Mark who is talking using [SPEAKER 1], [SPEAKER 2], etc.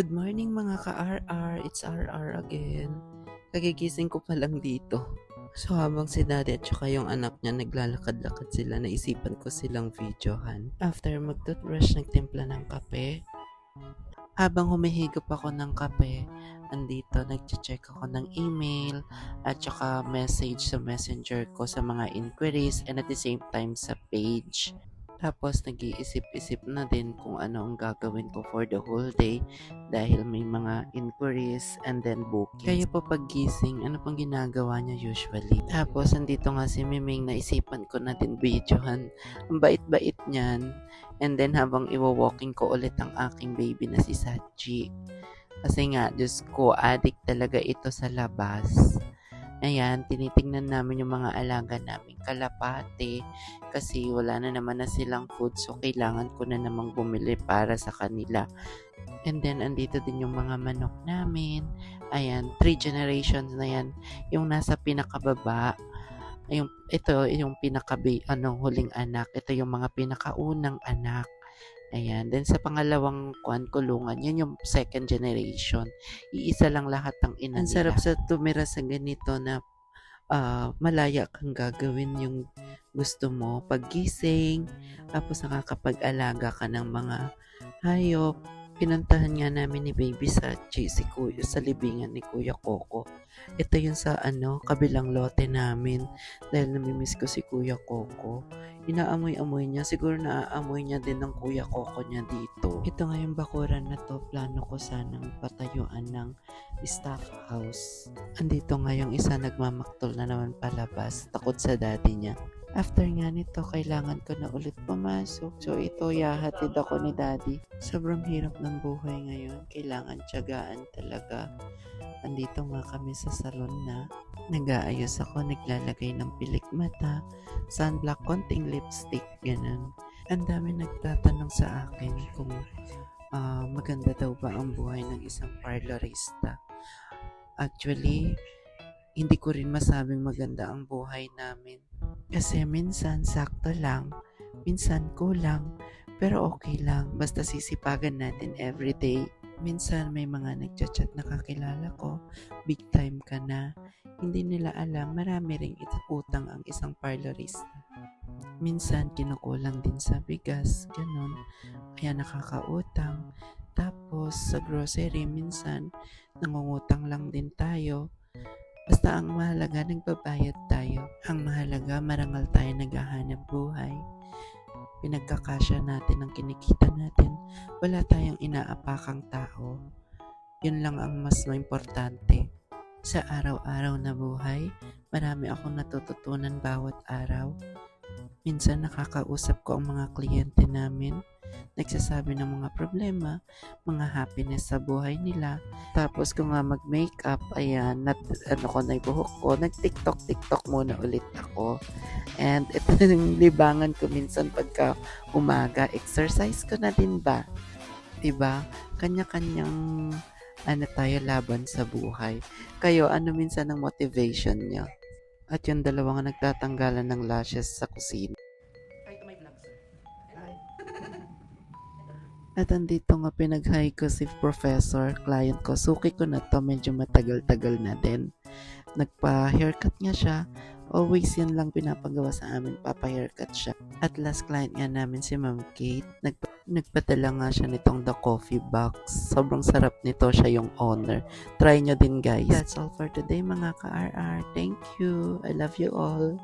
[SPEAKER 1] Good morning mga ka-RR, it's RR again. Kagigising ko pa lang dito. So habang si daddy at saka yung anak niya naglalakad-lakad sila, naisipan ko silang videohan. After mag-toothbrush, nagtimpla ng kape. Habang humihigop ako ng kape, andito nag-check ako ng email at saka message sa messenger ko sa mga inquiries and at the same time sa page. Tapos nag-iisip-isip na din kung ano ang gagawin ko for the whole day dahil may mga inquiries and then bookings. Kaya po paggising, ano pang ginagawa niya usually? Tapos andito nga si Miming, naisipan ko na din videohan. Ang bait-bait niyan. And then habang iwa-walking ko ulit ang aking baby na si Sachi. Kasi nga, Diyos ko, addict talaga ito sa labas. Ayan, tinitingnan namin yung mga alaga namin kalapate kasi wala na naman na silang food, so kailangan ko na namang bumili para sa kanila. And then, andito din yung mga manok namin. Ayan, 3 generations na yan. Yung nasa pinakababa, ito yung huling anak. Ito yung mga pinakaunang anak. Ayan. Then sa pangalawang kulungan, yun yung second generation. Iisa lang lahat ng ina nila. Ang sarap sa tumira sa ganito na malaya kang gagawin yung gusto mo. Paggising, tapos nakakapag-alaga ka ng mga hayop. Pinuntahan nga namin ni Baby Sachi si Kuya sa libingan ni Kuya Coco. Ito yung sa kabilang lote namin dahil namimiss ko si Kuya Coco. Inaamoy-amoy niya. Siguro naaamoy niya din ng Kuya Coco niya dito. Ito nga yung bakuran na to. Plano ko sanang patayuan ng staff house. Andito nga yung isa nagmamaktol na naman palabas. Takot sa daddy niya. After nga nito, kailangan ko na ulit pumasok. So ito, yahatid ako ni daddy. Sobrang hirap ng buhay ngayon. Kailangan tiyagaan talaga. Andito nga kami sa salon na nag-aayos ako, naglalagay ng pilik mata, sunblock, konting lipstick, ganun. Ang dami nagtatanong sa akin kung maganda daw ba ang buhay ng isang parlorista. Actually, hindi ko rin masabing maganda ang buhay namin. Kasi minsan sakto lang, minsan kulang, pero okay lang, basta sisipagan natin everyday. Minsan may mga nagchat-chat na kakilala ko, big time ka na. Hindi nila alam, marami ring utang ang isang parlorista. Minsan kinukulang din sa bigas, ganun, kaya nakakautang. Tapos sa grocery, minsan nangungutang lang din tayo. Basta ang mahalaga, nagbabayad tayo. Ang mahalaga, marangal tayo naghahanap buhay. Pinagkakasya natin ang kinikita natin. Wala tayong inaapakang tao. Yun lang ang mas importante. Sa araw-araw na buhay, marami akong natututunan bawat araw. Minsan nakakausap ko ang mga kliyente namin. Nagsasabi ng mga problema, mga happiness sa buhay nila. Tapos kung nga mag-makeup, ayan, yung buhok ko, nag-tiktok muna ulit ako. And ito yung libangan ko minsan pagka umaga, exercise ko na din ba? Diba? Kanya-kanyang tayo laban sa buhay. Kayo, ano minsan ang motivation nyo? At yung dalawang nagtatanggalan ng lashes sa kusina. At andito nga pinag-hi ko si Professor, client ko. Suki ko na to, medyo matagal-tagal na din. Nagpa-haircut nga siya. Always yan lang pinapagawa sa amin, papa-haircut siya. At last client nga namin si Ma'am Kate. Nagpadala nga siya nitong The Coffee Box. Sobrang sarap nito, siya yung owner. Try nyo din guys. That's all for today mga ka-RR. Thank you. I love you all.